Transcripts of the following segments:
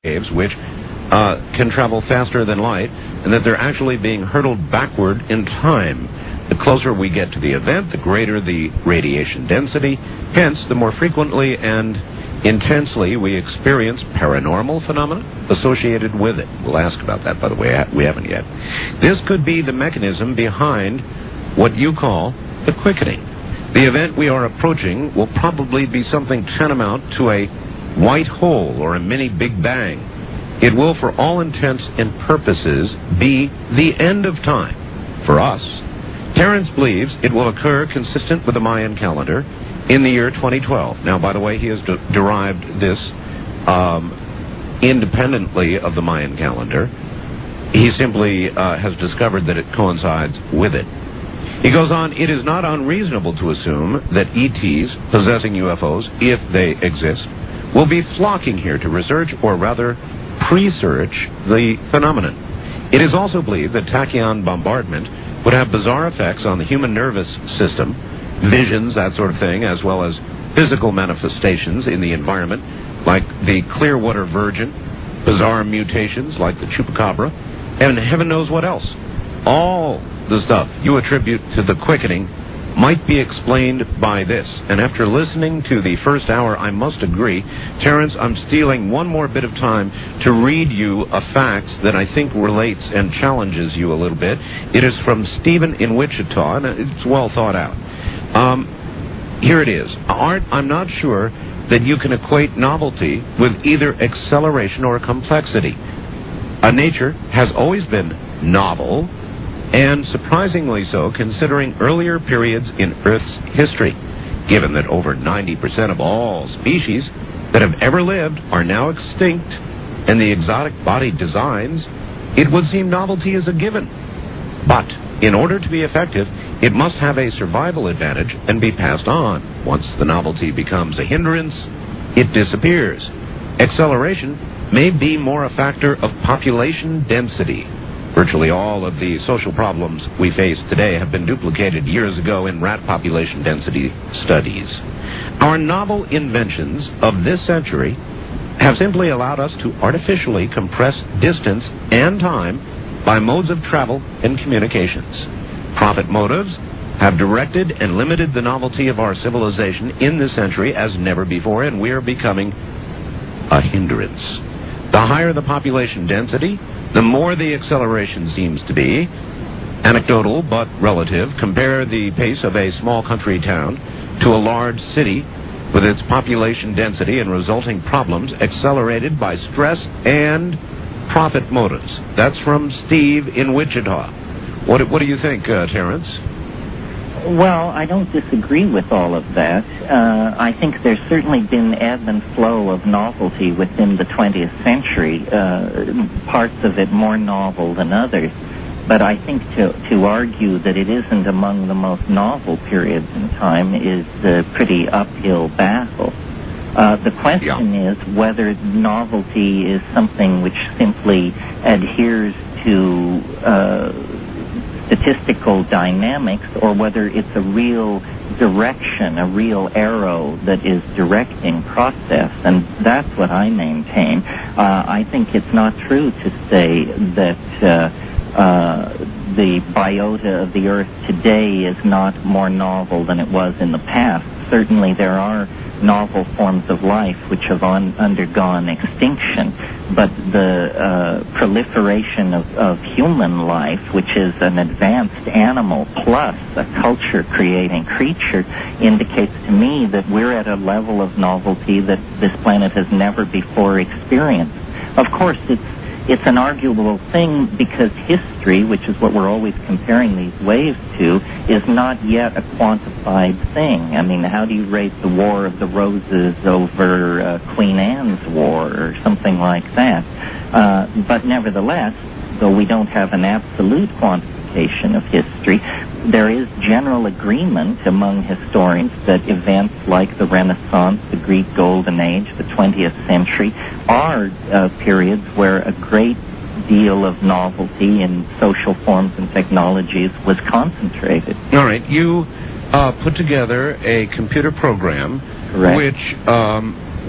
waves, which can travel faster than light, and that they're actually being hurtled backward in time. The closer we get to the event, the greater the radiation density. Hence, the more frequently and intensely we experience paranormal phenomena associated with it. We'll ask about that, by the way. We haven't yet. This could be the mechanism behind what you call the quickening. The event we are approaching will probably be something tantamount to a white hole or a mini Big Bang. It will, for all intents and purposes, be the end of time for us. Terence believes it will occur consistent with the Mayan calendar in the year 2012. Now, by the way, he has derived this independently of the Mayan calendar. He simply has discovered that it coincides with it. He goes on, it is not unreasonable to assume that ETs possessing UFOs, if they exist, will be flocking here to research, or rather pre-search, the phenomenon. It is also believed that tachyon bombardment would have bizarre effects on the human nervous system, visions, that sort of thing, as well as physical manifestations in the environment, like the Clearwater Virgin, bizarre mutations like the chupacabra, and heaven knows what else. All the stuff you attribute to the quickening might be explained by this. And after listening to the first hour, I must agree. Terence, I'm stealing one more bit of time to read you a fact that I think relates and challenges you a little bit. It is from Stephen in Wichita, and it's well thought out. Here it is. Art, I'm not sure that you can equate novelty with either acceleration or complexity. Nature has always been novel, and surprisingly so, considering earlier periods in Earth's history. Given that over 90% of all species that have ever lived are now extinct, and the exotic body designs, it would seem novelty is a given. But in order to be effective, it must have a survival advantage and be passed on. Once the novelty becomes a hindrance, it disappears. Acceleration may be more a factor of population density. Virtually all of the social problems we face today have been duplicated years ago in rat population density studies. Our novel inventions of this century have simply allowed us to artificially compress distance and time by modes of travel and communications. Profit motives have directed and limited the novelty of our civilization in this century as never before, and we are becoming a hindrance. The higher the population density, the more the acceleration seems to be. Anecdotal but relative. Compare the pace of a small country town to a large city with its population density and resulting problems accelerated by stress and profit motives. That's from Steve in Wichita. What do you think, Terence? Well, I don't disagree with all of that. I think there's certainly been ebb and flow of novelty within the 20th century, parts of it more novel than others. But I think to argue that it isn't among the most novel periods in time is a pretty uphill battle. The question is whether novelty is something which simply adheres to statistical dynamics, or whether it's a real direction, a real arrow that is directing process, and that's what I maintain. I think it's not true to say that the biota of the Earth today is not more novel than it was in the past. Certainly there are novel forms of life which have undergone extinction, but the proliferation of human life, which is an advanced animal plus a culture-creating creature, indicates to me that we're at a level of novelty that this planet has never before experienced. Of course, it's an arguable thing because history, which is what we're always comparing these waves to, is not yet a quantified thing. I mean, how do you rate the War of the Roses over Queen Anne's War or something like that? But nevertheless, though we don't have an absolute quantification of history, there is general agreement among historians that events like the Renaissance, the Greek Golden Age, the 20th century are periods where a great deal of novelty in social forms and technologies was concentrated. All right, you put together a computer program Correct. which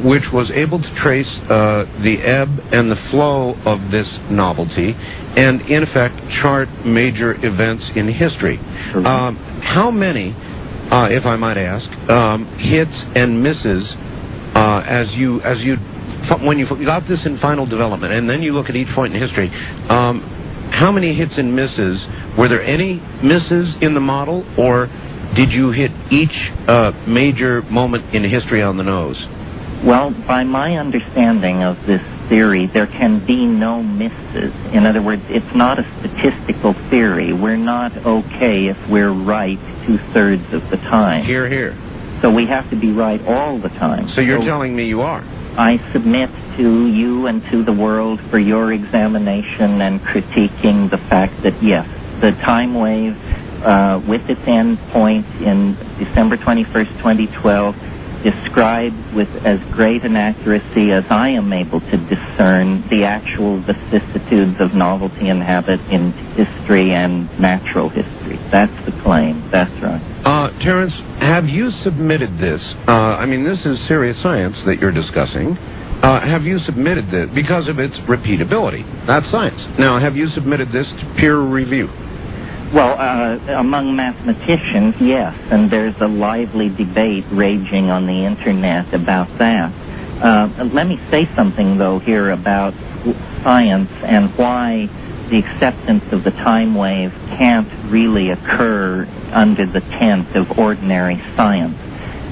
which was able to trace the ebb and the flow of this novelty and, in effect, chart major events in history. How many, if I might ask, hits and misses when you got this in final development, and then you look at each point in history, how many hits and misses? Were there any misses in the model, or did you hit each major moment in history on the nose? Well, by my understanding of this theory, there can be no misses. In other words, it's not a statistical theory. We're not okay if we're right 2/3 of the time. Hear, hear. So we have to be right all the time. So you're telling me you are? I submit to you and to the world for your examination and critiquing the fact that, yes, the time wave with its end point in December 21st, 2012, described with as great an accuracy as I am able to discern the actual vicissitudes of novelty and habit in history and natural history. That's the claim. That's right. Terence, have you submitted this? I mean, this is serious science that you're discussing. Have you submitted this because of its repeatability? That's science. Now, have you submitted this to peer review? Well, among mathematicians, yes, and there's a lively debate raging on the Internet about that. Let me say something, though, here about science and why the acceptance of the time wave can't really occur under the tent of ordinary science.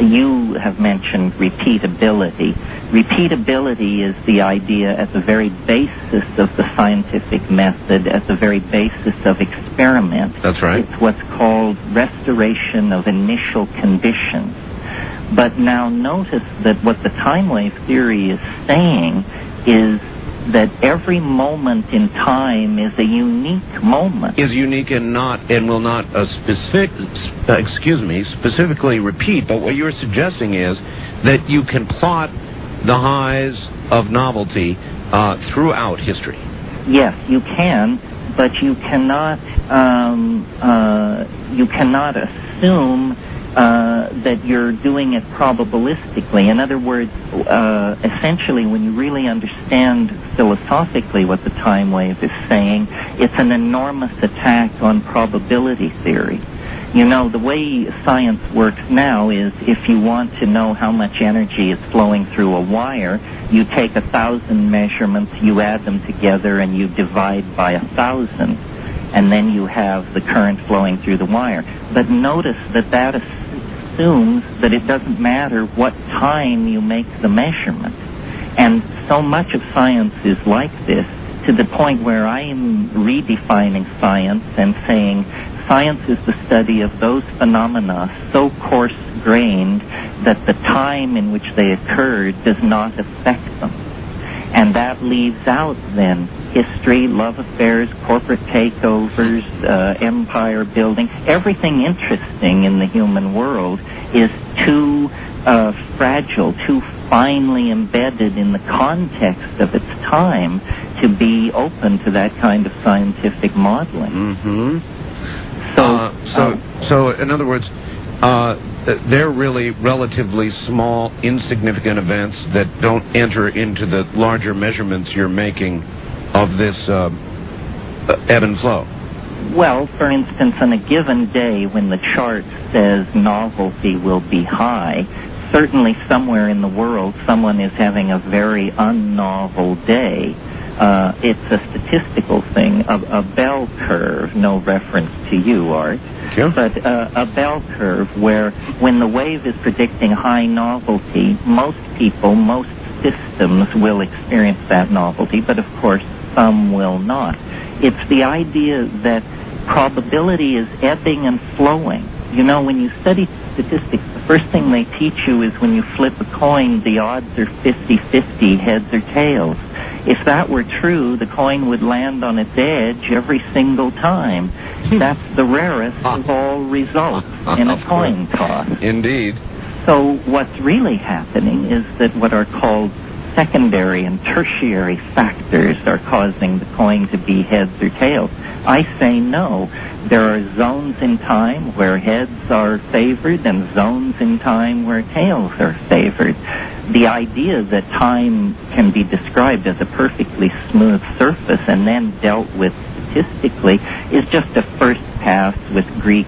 You have mentioned repeatability. Repeatability is the idea at the very basis of the scientific method, at the very basis of experiment. That's right. It's what's called restoration of initial conditions. But now notice that what the time wave theory is saying is that every moment in time is a unique moment. Is unique and will not specifically repeat. But what you're suggesting is that you can plot the highs of novelty throughout history. Yes, you can, but you cannot assume that you're doing it probabilistically. In other words, essentially, when you really understand philosophically what the time wave is saying, it's an enormous attack on probability theory. You know, the way science works now is if you want to know how much energy is flowing through a wire, you take 1,000 measurements, you add them together, and you divide by 1,000. And then you have the current flowing through the wire. But notice that that assumes that it doesn't matter what time you make the measurement. And so much of science is like this, to the point where I am redefining science and saying science is the study of those phenomena so coarse-grained that the time in which they occurred does not affect them. And that leaves out, then, history, love affairs, corporate takeovers, empire building. Everything interesting in the human world is too fragile, too finely embedded in the context of its time to be open to that kind of scientific modeling. Mm-hmm. So, in other words, they're really relatively small, insignificant events that don't enter into the larger measurements you're making of this ebb and flow. Well, for instance, on a given day when the chart says novelty will be high, certainly somewhere in the world someone is having a very unnovel day. It's a statistical thing, a bell curve, no reference to you, Art, sure. But a bell curve where when the wave is predicting high novelty, most people, most systems will experience that novelty, but of course some will not. It's the idea that probability is ebbing and flowing. You know, when you study statistics, the first thing they teach you is when you flip a coin, the odds are 50-50, heads or tails. If that were true, the coin would land on its edge every single time. That's the rarest of all results in a coin toss. Indeed. So what's really happening is that what are called secondary and tertiary factors are causing the coin to be heads or tails. I say no. There are zones in time where heads are favored and zones in time where tails are favored. The idea that time can be described as a perfectly smooth surface and then dealt with statistically is just a first pass with Greek